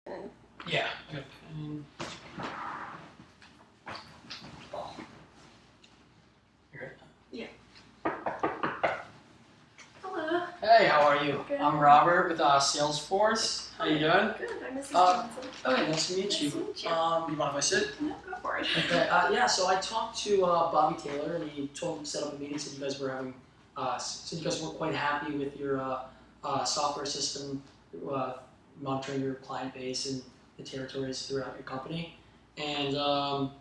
Yeah. Yeah. Hello. Hey, how are you? Good. I'm Robert with Salesforce. How you doing? Good. I'm Mrs. Johnson. Okay, nice to meet you. Nice to meet you. You mind if I sit? No, go for it. Okay. Yeah. So I talked to Bobby Taylor, and he told him to set up a meeting. Said you guys were having, said you guys were quite happy with your software system, monitoring your client base and the territories throughout your company, and that's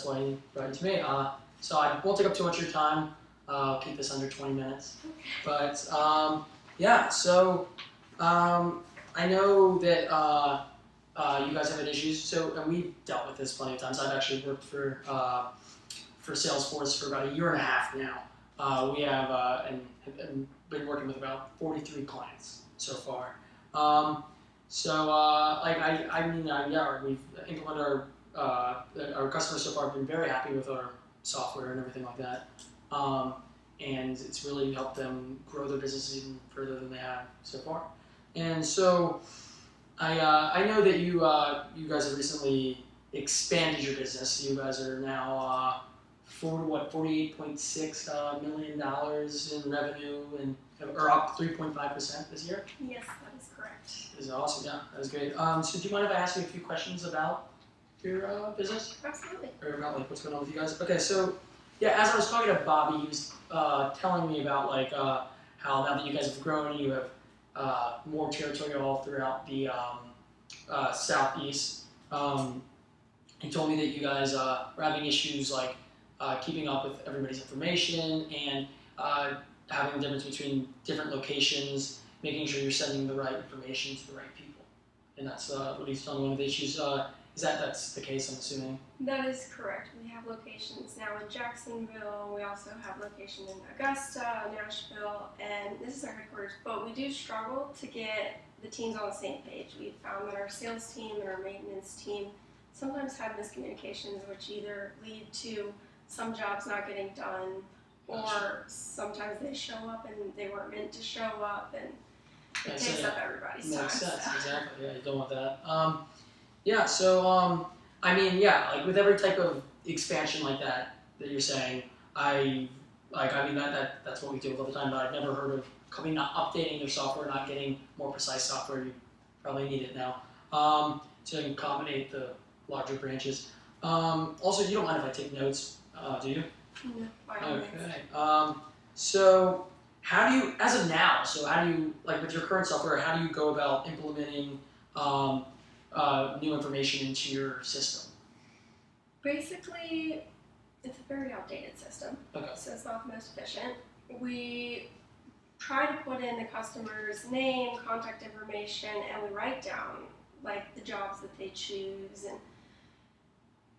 why he brought you to me. So I won't take up too much of your time. I'll keep this under 20 minutes. But yeah, so I know that you guys have had issues. And we've dealt with this plenty of times. I've actually worked for Salesforce for about 1.5 years now. We have and been working with about 43 clients so far. We've implemented our customers so far have been very happy with our software and everything like that. And it's really helped them grow their business even further than they have so far. And so I know that you guys have recently expanded your business. You guys are now $48.6 million in revenue and are up 3.5% this year. Yes, that is correct. This is awesome. Yeah, that was great. So do you mind if I ask you a few questions about your business? Absolutely. Or about like what's going on with you guys? Okay, so yeah, as I was talking to Bobby, he was telling me about how now that you guys have grown, you have more territory all throughout the southeast. He told me that you guys were having issues like keeping up with everybody's information and having the difference between different locations, making sure you're sending the right information to the right people. And that's what he's telling me one of the issues. That's the case, I'm assuming? That is correct. We have locations now in Jacksonville. We also have location in Augusta, Nashville, and this is our headquarters. But we do struggle to get the teams on the same page. We've found that our sales team and our maintenance team sometimes have miscommunications, which either lead to some jobs not getting done, or sometimes they show up and they weren't meant to show up, and it takes up everybody's time. Makes sense, exactly. Yeah, you don't want that. Yeah, so like with every type of expansion like that you're saying, that's what we do all the time. But I've never heard of company not updating their software, not getting more precise software. You probably need it now to accommodate the larger branches. Also, you don't mind if I take notes, do you? No, by all means. Okay. So how do you, as of now, like with your current software, how do you go about implementing new information into your system? Basically, it's a very outdated system, Okay. so it's not the most efficient. We try to put in the customer's name, contact information, and we write down like the jobs that they choose, and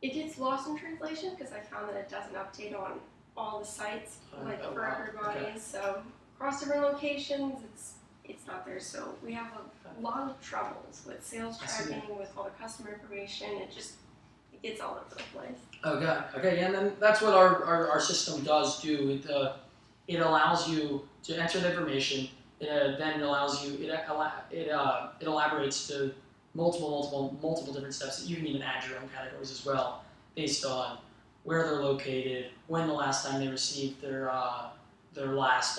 it gets lost in translation because I found that it doesn't update on all the sites for everybody. Okay. So across different locations, it's not there. So we have a lot of troubles with sales tracking, with all the customer information. It gets all over the place. Okay, and then that's what our system does do. It allows you to enter the information. It then allows you. It elaborates to multiple different steps. You can even add your own categories as well, based on where they're located, when the last time they received when the last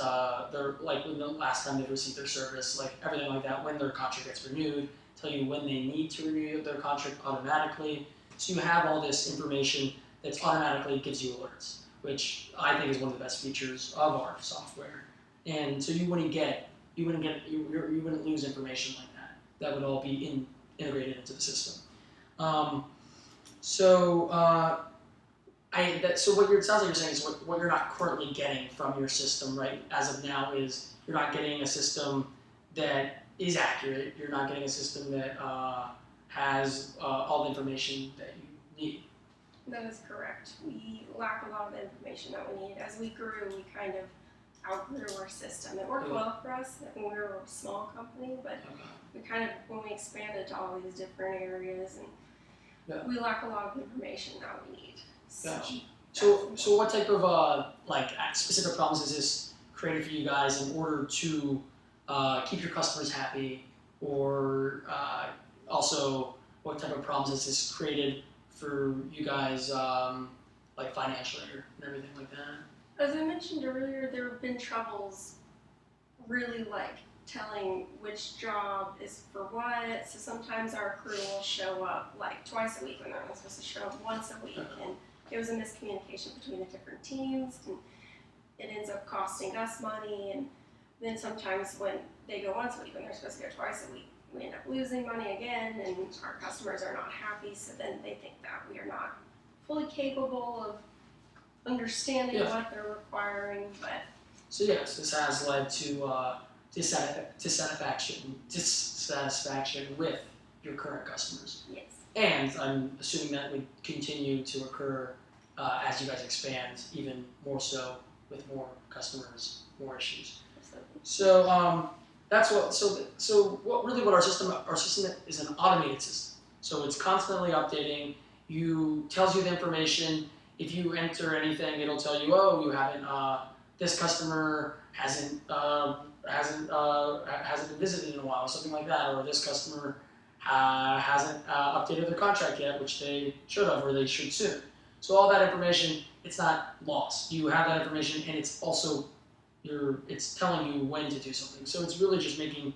time they received their service, like everything like that, when their contract gets renewed, tell you when they need to renew their contract automatically. So you have all this information that automatically gives you alerts, which I think is one of the best features of our software. And so you wouldn't lose information like that. That would all be integrated into the system. So what it sounds like you're saying is what you're not currently getting from your system right as of now is you're not getting a system that is accurate. You're not getting a system that has all the information that you need. That is correct. We lack a lot of the information that we need. As we grew, we kind of outgrew our system. It worked well for us when we were a small company, but we kind of, when we expanded to all these different areas, and we lack a lot of information that we need. So what type of specific problems is this created for you guys in order to keep your customers happy or also what type of problems has this created for you guys, like financially and everything like that? As I mentioned earlier, there have been troubles really like telling which job is for what. So sometimes our crew will show up like twice a week when they're only supposed to show up once a week, and it was a miscommunication between the different teams, and it ends up costing us money. And then sometimes when they go once a week when they're supposed to go twice a week, we end up losing money again, and our customers are not happy. So then they think that we are not fully capable of understanding what they're requiring. But so yes, this has led to dissatisfaction with your current customers. Yes. And I'm assuming that would continue to occur as you guys expand, even more so with more customers, more issues. Absolutely. So that's what. So what our system is an automated system. So it's constantly updating. Tells you the information. If you enter anything, it'll tell you, oh, you haven't. This customer hasn't been visited in a while, or something like that, or this customer hasn't updated their contract yet, which they should have, or they should soon. So all that information, it's not lost. You have that information, and it's also it's telling you when to do something. So it's really just making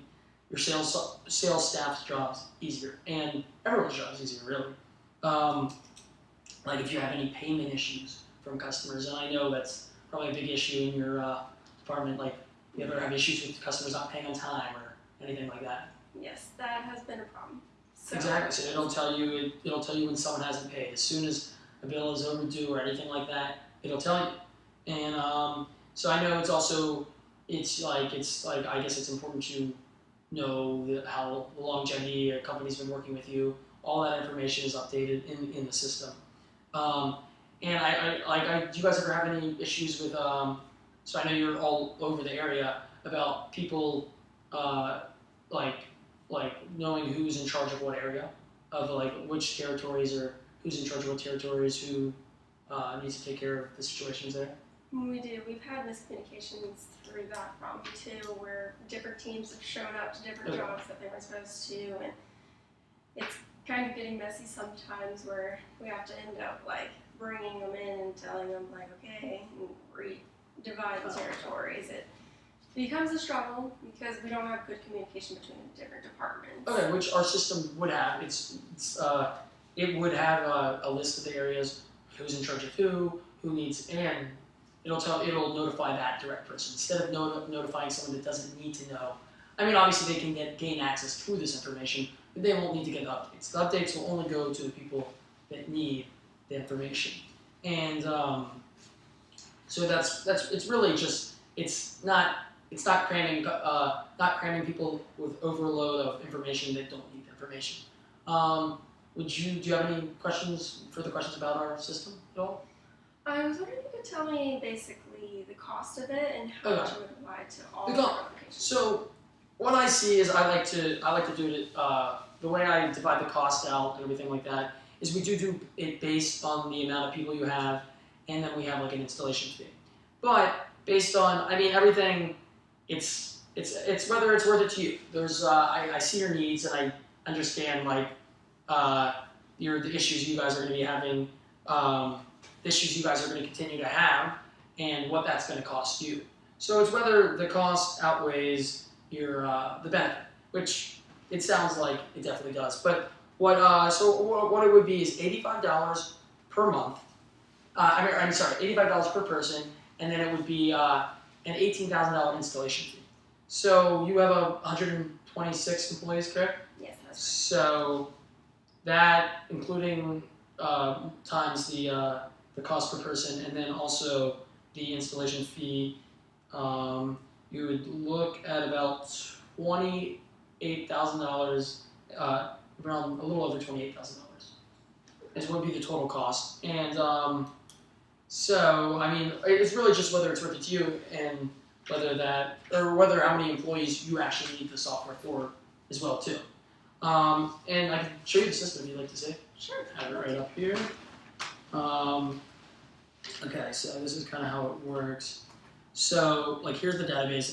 your sales staff's jobs easier, and everyone's jobs easier, really. Like if you have any payment issues from customers, and I know that's probably a big issue in your department, like you ever have issues with customers not paying on time or anything like that. Yes, that has been a problem. So Exactly. So it'll tell you when someone hasn't paid. As soon as a bill is overdue or anything like that, it'll tell you. And so I know it's like I guess it's important to know how the longevity a company's been working with you. All that information is updated in the system. And do you guys ever have any issues with so I know you're all over the area about people like knowing who's in charge of what area of like which territories or who's in charge of what territories, who needs to take care of the situations there? We do. We've had miscommunications through that problem too, where different teams have shown up to different jobs that they weren't supposed to, and it's kind of getting messy sometimes where we have to end up like bringing them in and telling them like, okay, and divide the territories. It becomes a struggle because we don't have good communication between the different departments. Okay, which our system would have. It would have a list of the areas, who's in charge of who needs, and it'll notify that direct person instead of notifying someone that doesn't need to know. I mean, obviously they can gain access to this information, but they won't need to get the updates. The updates will only go to the people that need the information, and so it's really just it's not cramming people with overload of information that don't need the information. Do you have any further questions about our system at all? I was wondering if you could tell me basically the cost of it and how much it would apply to all the applications. So what I see is I like to do it the way I divide the cost out and everything like that is we do it based on the amount of people you have, and then we have like an installation fee. But based on everything, it's whether it's worth it to you. There's I see your needs and I understand like the issues you guys are going to be having, the issues you guys are going to continue to have, and what that's going to cost you. So it's whether the cost outweighs your the benefit, which it sounds like it definitely does. But what it would be is $85 per month. I'm sorry, $85 per person, and then it would be an $18,000 installation fee. So you have 126 employees, correct? Yes, that's right. So that, including times the cost per person, and then also the installation fee, you would look at about $28,000, around a little over $28,000 is what would be the total cost. And so, I mean, it's really just whether it's worth it to you and whether how many employees you actually need the software for as well too. And I can show you the system if you'd like to see. Sure. I have it right up here. Okay, so this is kind of how it works. So, like, here's the database.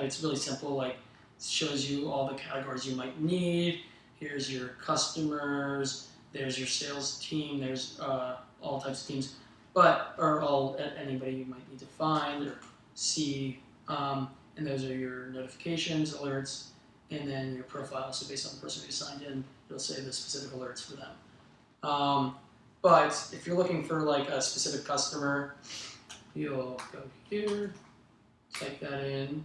It's really simple. Like, shows you all the categories you might need. Here's your customers. There's your sales team. There's all types of teams, or anybody you might need to find or see. And those are your notifications, alerts, and then your profile. So based on the person who signed in, it'll say the specific alerts for them. But if you're looking for like a specific customer, you'll go here, type that in,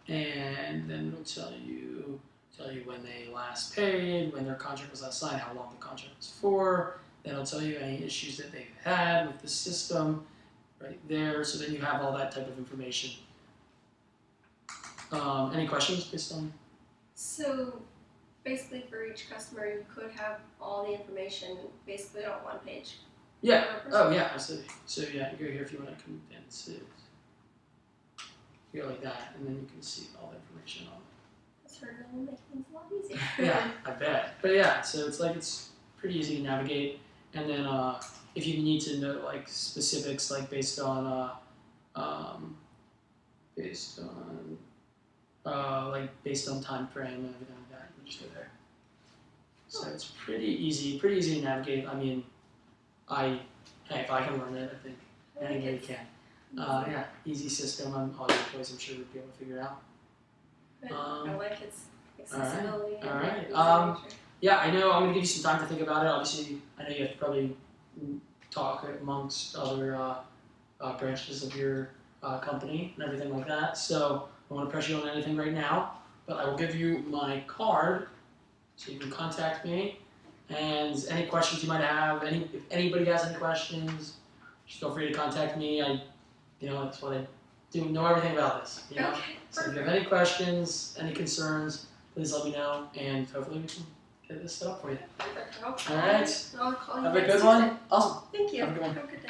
and then it'll tell you when they last paid, when their contract was last signed, how long the contract was for. Then it'll tell you any issues that they've had with the system right there. So then you have all that type of information. Any questions based on? So basically for each customer you could have all the information basically on one page. Yeah. Oh yeah, absolutely. So yeah, you go here if you want to condense it. You go like that, and then you can see all the information on it. It's certainly will make things a lot easier. Yeah, I bet. But yeah, so it's pretty easy to navigate. And then if you need to know like specifics, like based on time frame and everything like that, you can just go there. So it's pretty easy to navigate. I mean, if I can learn it, I think anybody can. Yeah, easy system. All your employees, I'm sure, would be able to figure it out. I like its accessibility. All right. Yeah, I know. I'm gonna give you some time to think about it. Obviously, I know you have to probably talk amongst other branches of your company and everything like that. So I don't want to pressure you on anything right now, but I will give you my card so you can contact me. And any questions you might have, if anybody has any questions, just feel free to contact me. That's what I do. Know everything about this. Okay, so if you have any questions, any concerns, please let me know, and hopefully we can get this set up for you. Perfect. All right. I'll call you Have a next good Tuesday. one. Awesome. Thank you. Have a good one. Have a good day.